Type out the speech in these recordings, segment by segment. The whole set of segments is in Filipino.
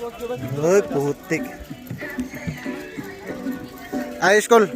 Uy, putik. Ayos, Kol.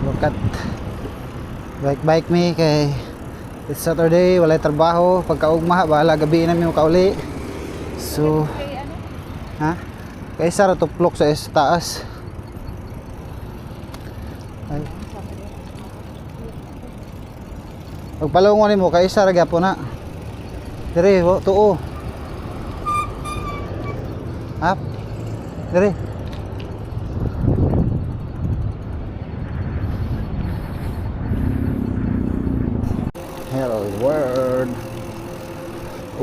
Lokat. Bike me kay it's Saturday, walay trabaho. Pagkaugma, bahala gabi na mi makauli. So, ha? Kay sara tuplok sa taas. Ay. Pagpalungon mo kay sara gyapon na. Dire, tuo. Hap. Dire. Hello world.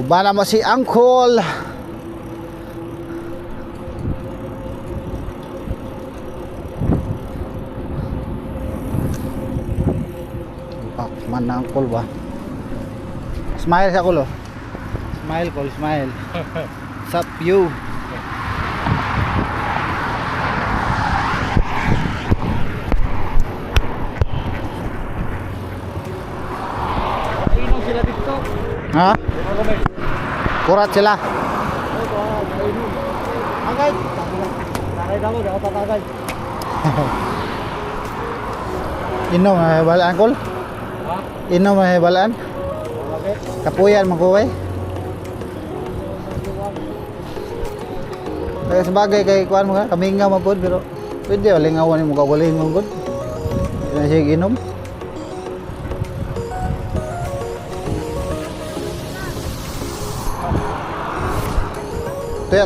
Ubana mo si Uncle. Man na Uncle ba? Smile sa kulo. Smile Col, smile. Sup you? Inom sila dito. Ha? Kurat sila. Agay. Tagay daw, daw tatagay. Inom balaan Col? Ha? Inom balaan? Bakit? Kapuyan magkuway. Kaya sabagay kay kuan mo ka, kamingaw man pod pero pwede lingawan mo kaguling mo pod. Ina sig inom.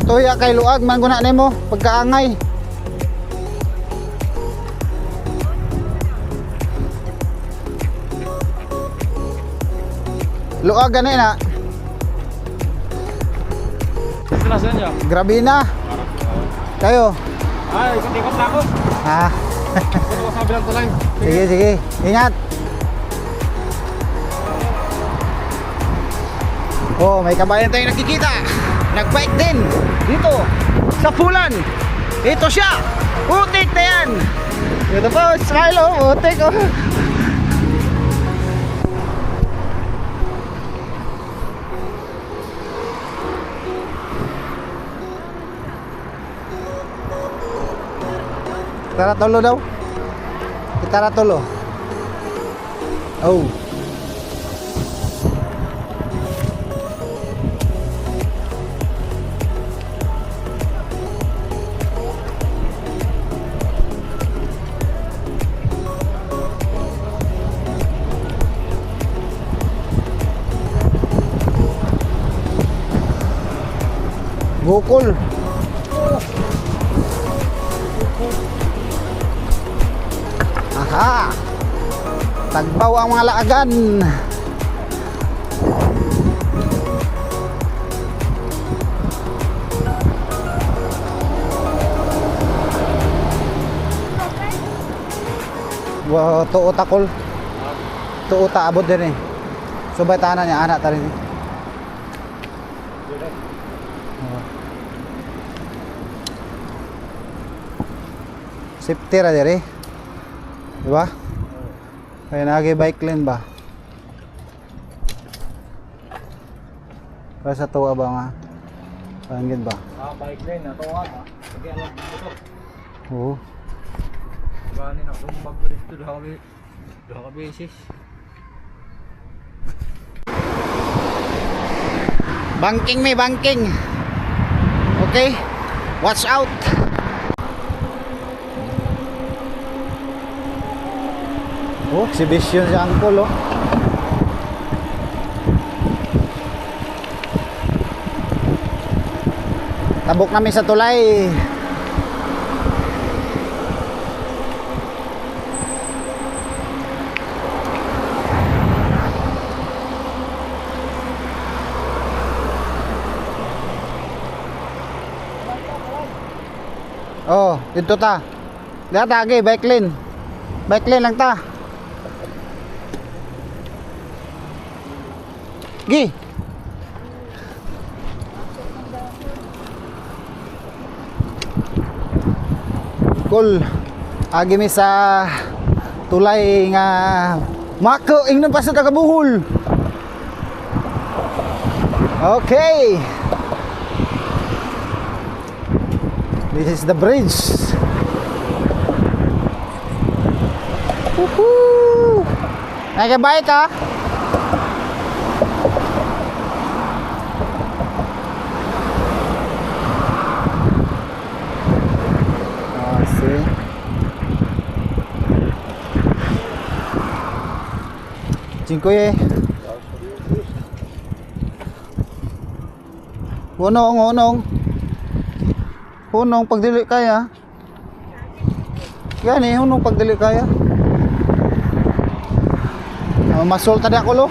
Tuya kay luag man guna nimo pagkaangay. Luag gani na. Sila niya. Grabe na. Kayo. Ay, ikot-ikot na ako. Ah. Ito ko sabi lang tulay. Sige. Ingat. Oh, may kabayan tayong nakikita. Nagbike din dito sa Pulan. Ito siya. Putik na yan. Ito po, smile oh. Putik oh. Kita tulo daw. Kita tulo. Oh. Bukol. Aha. Tagbaw ang mga laagan. Wow, tuo takol. Tuo ta abot din eh. Subay tanan niya anak ta rin. Safety ra dire. Diba? Kaya nagi bike lane ba? Para sa tuwa ba nga? Panggit ba? Bike lane na to ha. Sige alam ito. Oo. Gani na kung bago dito daw beses. Banking me, banking. Okay? Watch out. Oh, exhibition si Uncle oh. Tabok namin sa tulay. Oh, dito ta. Lihat lagi, bike lane. Bike lane lang ta. Gi. Cool. Agi mi sa tulay nga mako ingnon pa sa tagabuhol. Okay. This is the bridge. Woohoo! Nakabay ka? Ah, see. Cinque. Hunong pagdili kaya. Gani hunong pagdili kaya. Masol tadi ako lo.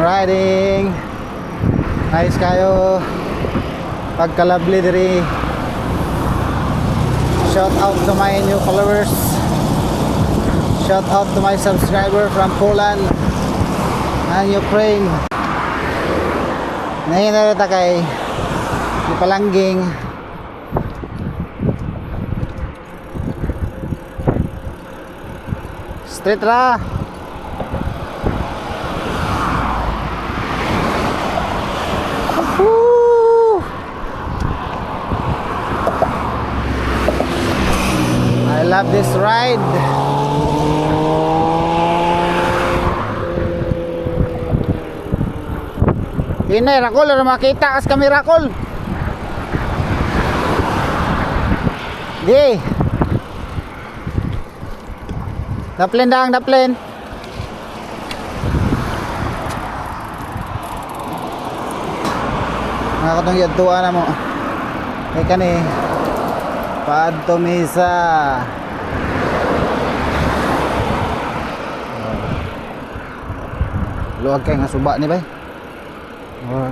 Riding. Nice kayo. Pagkalabli diri. Shout out to my new followers. Shout out to my subscriber from Poland and Ukraine. Nahinarita kay di Palangging. Straight ra. Woo! I love this ride. Inay, Rakol, ano makita kas kami, Rakol? Di. Daplin dang, daplin. Nakakatong yadtuan na mo. Ay kani. Paadto misa. Luwag kay nga suba ni bay. Oh.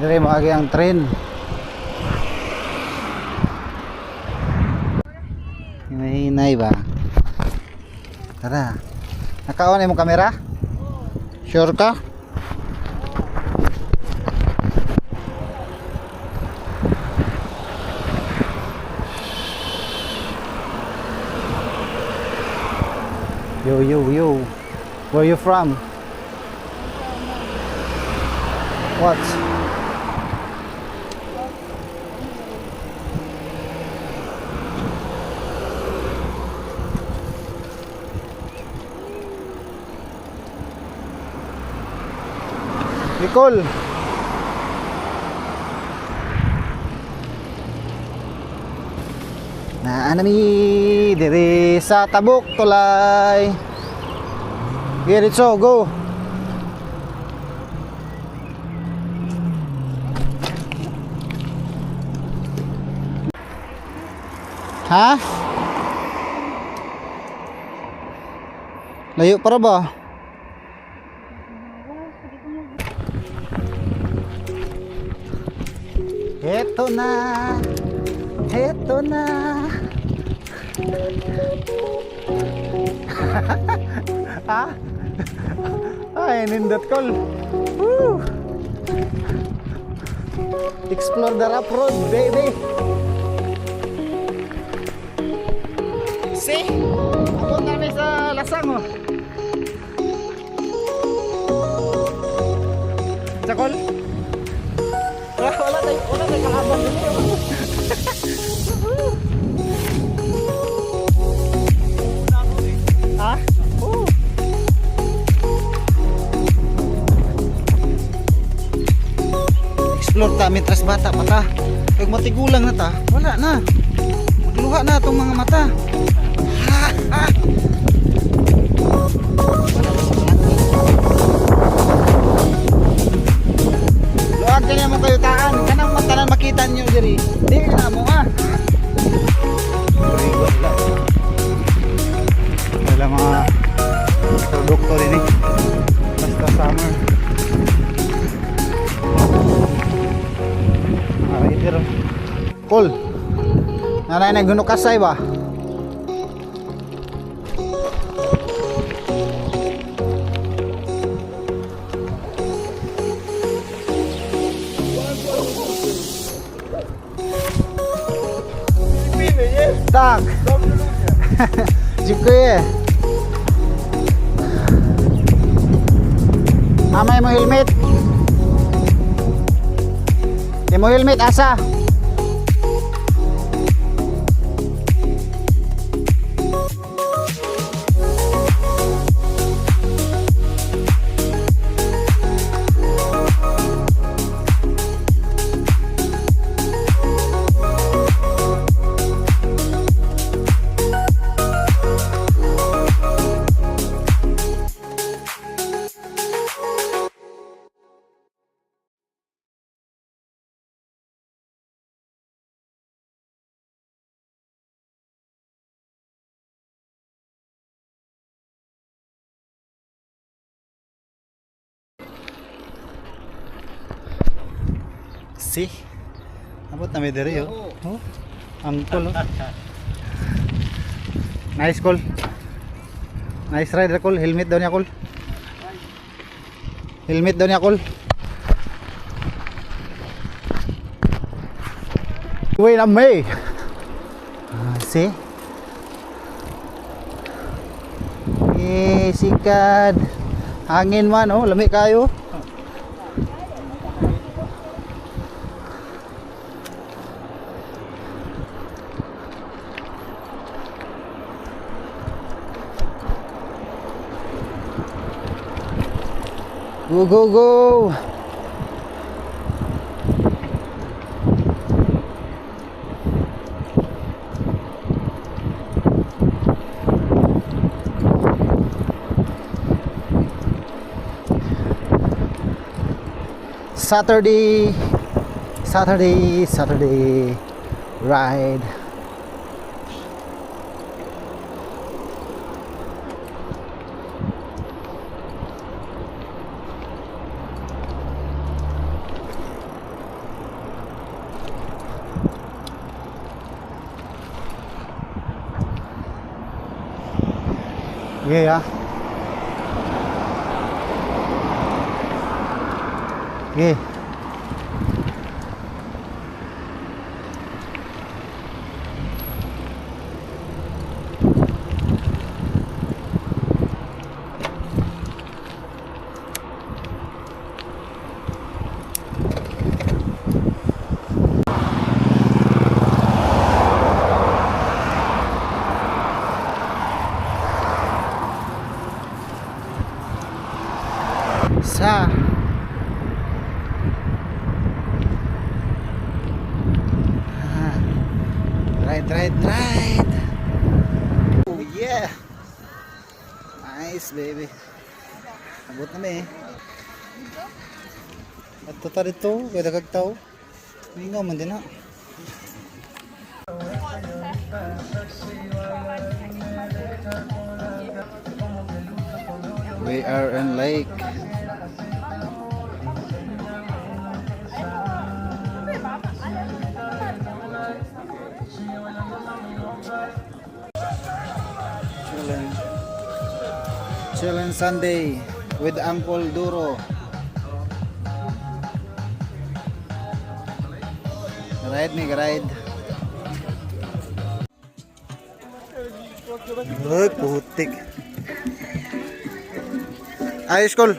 Dire maagi ang train. Hinay ba? Tara. Naka-on imong kamera? Sure ka? Yo. Where you from? What? Nicole. Naanami diri sa Tabuk tulay. Diretso, go. Ha? Layo para ba? Heto na. Ha? Ay, nindot call. Woo! Explore the rough road, baby. See? Ako na kami sa Lasang, oh. Sakol? Wala tayo kahabang dito. Ha? explore ta mitras bata pa ta. Kag matigulang na ta, wala na. Magluha na itong mga mata. Ha, ha. Luwag ka niya mo kayo taan. Kanang matanan makita niyo diri. Di na mo ha. Wala mga produkto rin eh. Basta summer. Rider. Cool. Nanay naggunukasay ba? Tak. Dziękuję. Mamay mo helmet. Di mo helmet asa. Si. Abot na may diri oh. Oh. Ang cool oh. Nice call. Nice ride call. Helmet daw niya call. Helmet daw niya call. Uy na may. Si. Sikad. Hangin man oh, lamig kayo. Go, go, go! Saturday ride. Yeah. Yeah. Sa ride. Oh yeah, nice baby. Abot na may at tuta dito kada kagtaw hingaw man din ha. We are in lake. Chillin' Sunday with Uncle Duro. Ride me, ride. Ay, putik. Ayos, Col.